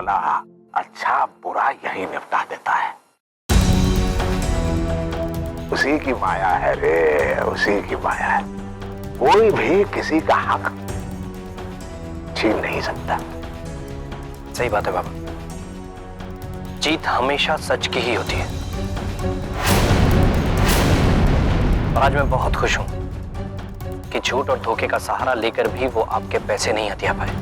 वाला अच्छा बुरा यही निपटा देता है। उसी की माया है रे, उसी की माया है। कोई भी किसी का हक छीन नहीं सकता। सही बात है बाबा, जीत हमेशा सच की ही होती है। और आज मैं बहुत खुश हूं कि झूठ और धोखे का सहारा लेकर भी वो आपके पैसे नहीं हथिया पाए।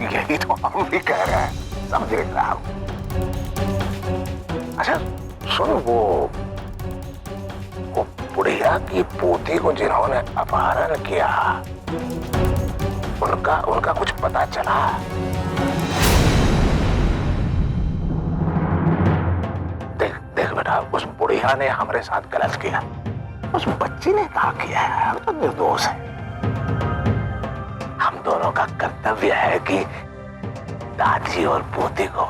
यही तो हम भी कह रहे हैं, समझ रहे आप। अच्छा सुन, वो बुढ़िया की पोती को जिन्होंने अपहरण किया, उनका कुछ पता चला? देख बेटा, उस बुढ़िया ने हमारे साथ गलत किया, उस बच्ची ने कहा किया है, हम तो निर्दोष है। हम दोनों का कर्तव्य है कि दादी और पोती को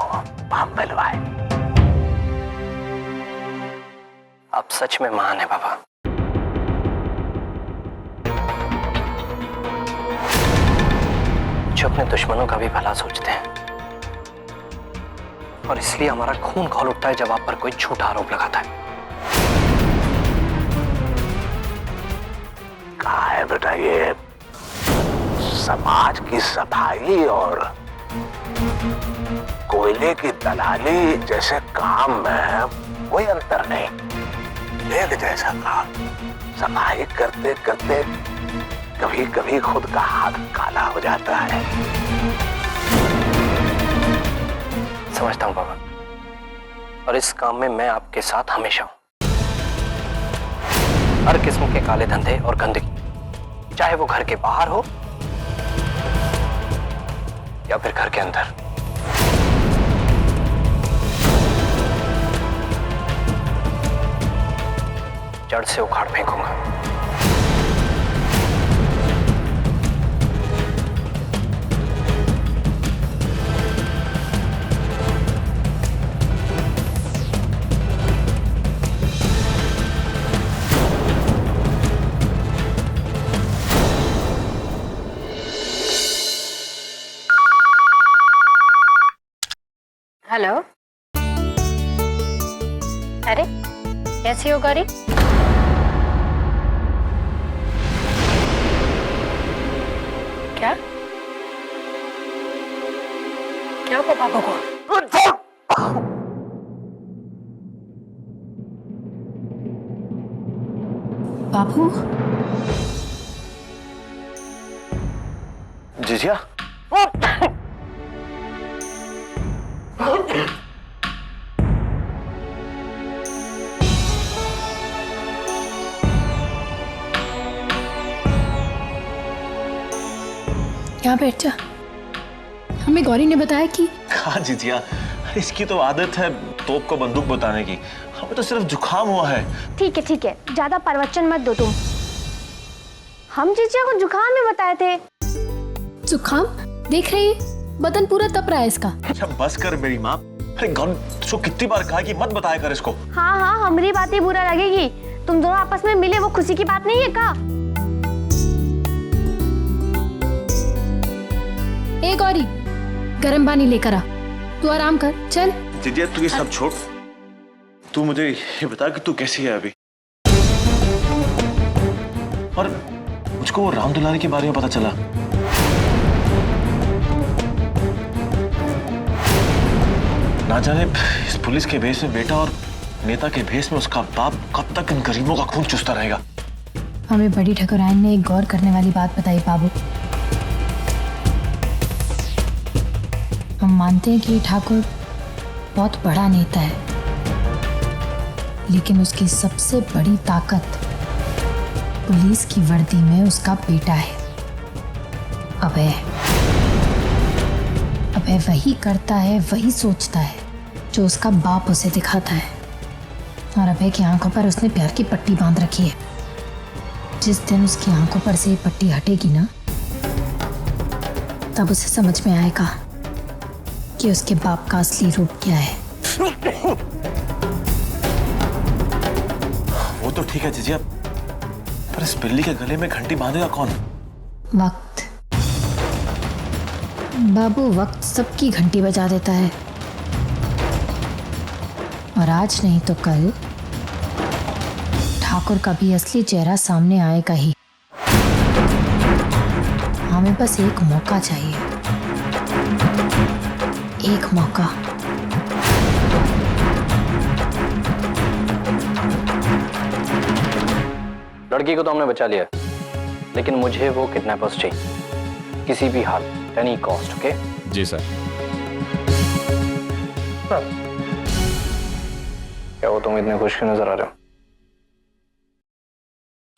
हम मिलवाएं। आप सच में महान है बाबा। जो अपने दुश्मनों का भी भला सोचते हैं, और इसलिए हमारा खून खौल उठता है जब आप पर कोई झूठा आरोप लगाता है। कहा है बेटा, ये समाज की सफाई और कोयले की दलाली जैसे काम में कोई अंतर नहीं। एक जैसा काम, सफाई करते करते कभी कभी खुद का हाथ काला हो जाता है। समझता हूं बाबा, और इस काम में मैं आपके साथ हमेशा हूं। हर किस्म के काले धंधे और गंदगी, चाहे वो घर के बाहर हो या फिर घर के अंदर, जड़ से उखाड़ फेंकूंगा। हेलो, अरे कैसी हो गौरी? क्या क्या हुआ पापा को? बाबू जीजिया, यहाँ बैठ जा। हमें गौरी ने बताया कि हाँ जीजिया, इसकी तो आदत है तोप को बंदूक बताने की। हमें तो सिर्फ जुकाम हुआ है। ठीक है, ज्यादा प्रवचन मत दो तुम। हम जीजिया को जुकाम में बताए थे। जुकाम? देख रही है, बदन पूरा तप रहा है इसका। अच्छा बस कर मेरी माँ। अरे गौरी, तो कितनी बार कहा कि मत बताया कर इसको। हाँ, हमारी बातें बुरा लगेगी। तुम दोनों आपस में मिले, वो खुशी की बात नहीं है का? ए गौरी, गर्म पानी लेकर आ। तू आराम कर, चल। जीजिया तू ये सब छोड़, तू मुझे ये बता कि तू कैसी है अभी। और मुझको वो राम दुलारी के बारे में पता चला। ना जाने इस पुलिस के भेष में बेटा और नेता के भेष में उसका बाप कब तक इन गरीबों का खून चूसता रहेगा। हमें बड़ी ठकुराइन ने एक गौर करने वाली बात बताई बाबू। हम मानते हैं कि ठाकुर बहुत बड़ा नेता है, लेकिन उसकी सबसे बड़ी ताकत पुलिस की वर्दी में उसका बेटा है अभय। अभय वही करता है, वही सोचता है जो उसका बाप उसे दिखाता है। और अभय की आंखों पर उसने प्यार की पट्टी बांध रखी है। जिस दिन उसकी आंखों पर से ये पट्टी हटेगी ना, तब उसे समझ में आएगा कि उसके बाप का असली रूप क्या है। वो तो ठीक है जीजिया, पर इस बिल्ली के गले में घंटी बांधेगा कौन? वक्त बाबू वक्त सबकी घंटी बजा देता है, और आज नहीं तो कल ठाकुर का भी असली चेहरा सामने आएगा ही। हमें बस एक मौका चाहिए, एक मौका। लड़की को तो हमने बचा लिया, लेकिन मुझे वो किडनैपर्स चाहिए, किसी भी हाल, एनी कॉस्ट। ओके जी सर। क्या वो तुम इतने खुश क्यों नजर आ रहे हो?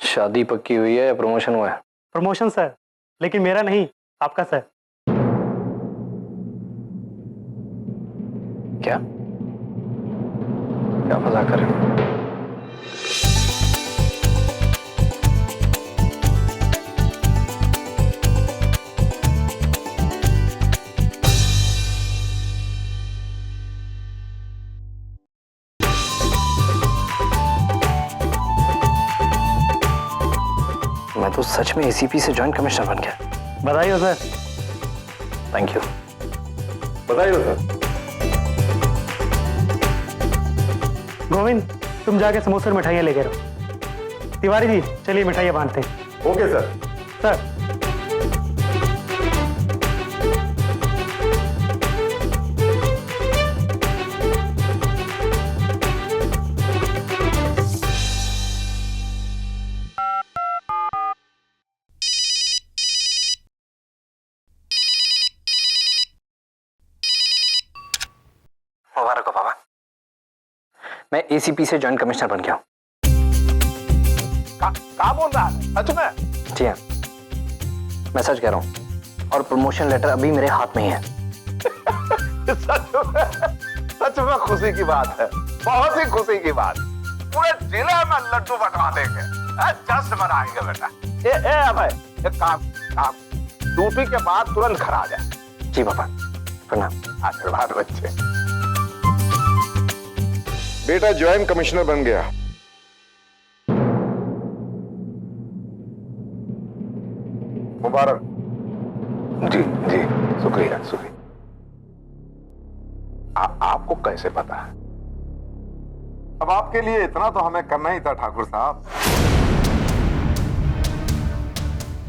शादी पक्की हुई है या प्रमोशन हुआ है? प्रमोशन सर, लेकिन मेरा नहीं, आपका सर। क्या क्या मजाक कर रहे हो? मैं तो सच में एसीपी से जॉइंट कमिश्नर बन गया। बधाई हो सर। Thank you. बताइए सर। गोविंद, तुम जाके समोसे और मिठाइयाँ लेके रहो। तिवारी जी, चलिए मिठाइयाँ बांटते हैं। Okay sir. सर, मुबारक हो पापा, मैं एसीपी से जॉइंट कमिश्नर बन गया हूं। क्या बोल रहा है? सच में? जी हाँ, मैं सच कह रहा हूं, और प्रमोशन लेटर अभी मेरे हाथ में ही है। सच में खुशी की बात है, बहुत ही खुशी की बात। पूरे जिले में लड्डू बंटवा देंगे, जश्न मनाएंगे बेटा। ए अभय, एक काम, ड्यूटी के बाद तुरंत घर आ जाए। जी पापा, प्रणाम। आशीर्वाद बच्चे। बेटा ज्वाइंट कमिश्नर बन गया। मुबारक। जी जी, शुक्रिया शुक्रिया। आपको कैसे पता है? अब आपके लिए इतना तो हमें करना ही था ठाकुर साहब।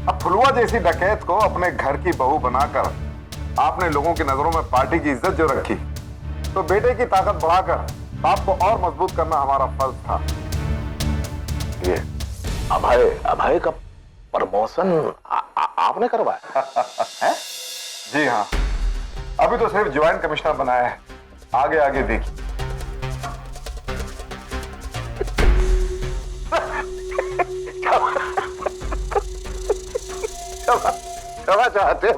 अब फुलुआ जैसी डकैत को अपने घर की बहू बनाकर आपने लोगों की नजरों में पार्टी की इज्जत जो रखी, तो बेटे की ताकत बढ़ाकर आपको और मजबूत करना हमारा फर्ज था। ये अभय का प्रमोशन आपने करवाया है? जी हाँ, अभी तो सिर्फ ज्वाइंट कमिश्नर बनाया है, आगे आगे देखिए। क्षमा चाहते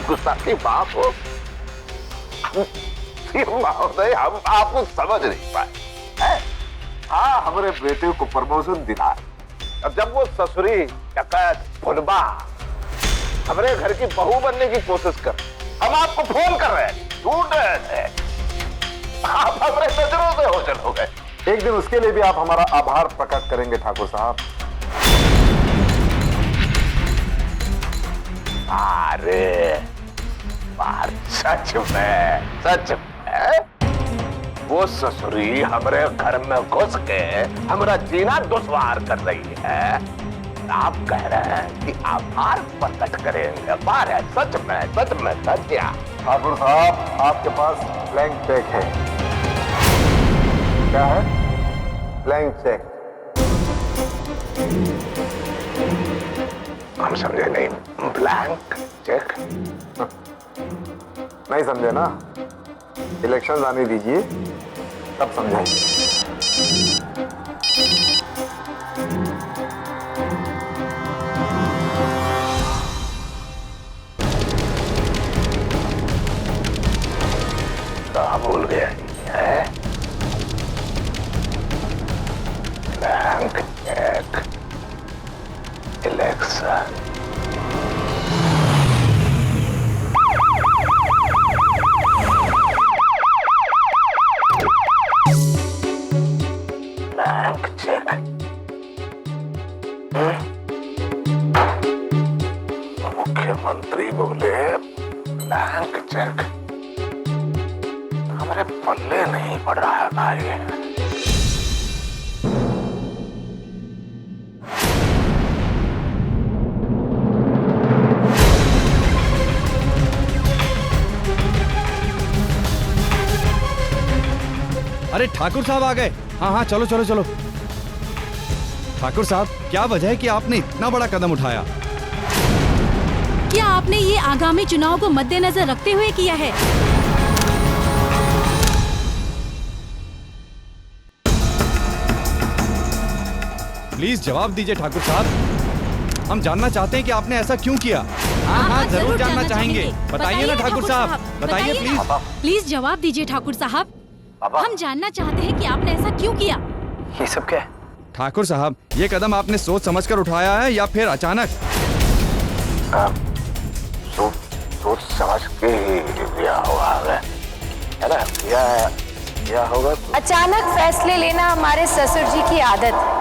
गुस्सा की बात हो महोदय, हम आपको समझ नहीं पाए। हाँ, हमारे बेटे को प्रमोशन दिला। अब जब वो ससुरी डकैत फुलबा हमारे घर की बहू बनने की कोशिश कर, हम आपको फोन कर रहे हैं, ढूंढ रहे थे, आप हमारे नजरों से ओझल हो गए। एक दिन उसके लिए भी आप हमारा आभार प्रकट करेंगे ठाकुर साहब। अरे बात सच में वो ससुरी हमारे घर में घुस के हमारा जीना दुश्वार कर रही है। आप कह रहे हैं कि आभार प्रकट करेंगे। बार है, सच में सत्या। ठाकुर साहब, आपके पास ब्लैंक चेक है। क्या है? Blank cheque. हम समझे नहीं, ब्लैंक चेक नहीं समझे ना? इलेक्शन आने दीजिए, तब समझाएंगे। कहाँ भूल गया है? Blank cheque, election. मुख्यमंत्री बोले मेरे पल्ले नहीं पड़ रहा है भाई। अरे ठाकुर साहब आ गए। हाँ हाँ चलो चलो चलो। ठाकुर साहब, क्या वजह है कि आपने इतना बड़ा कदम उठाया? क्या आपने ये आगामी चुनाव को मद्देनजर रखते हुए किया है? प्लीज जवाब दीजिए ठाकुर साहब, हम जानना चाहते हैं कि आपने ऐसा क्यों किया। हाँ हाँ जरूर जानना चाहेंगे। बताइए ना ठाकुर साहब, बताइए प्लीज। प्लीज जवाब दीजिए ठाकुर साहब, हम जानना चाहते हैं कि आपने ऐसा क्यों किया। ये सब क्या है? ठाकुर साहब, ये कदम आपने सोच समझकर उठाया है या फिर अचानक? सोच समझ के ही लिया हुआ है ना? या होगा। अचानक फैसले लेना हमारे ससुर जी की आदत है।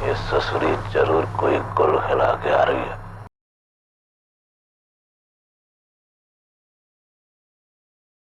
ये ससुरी जरूर कोई गुल खिला के आ रही है।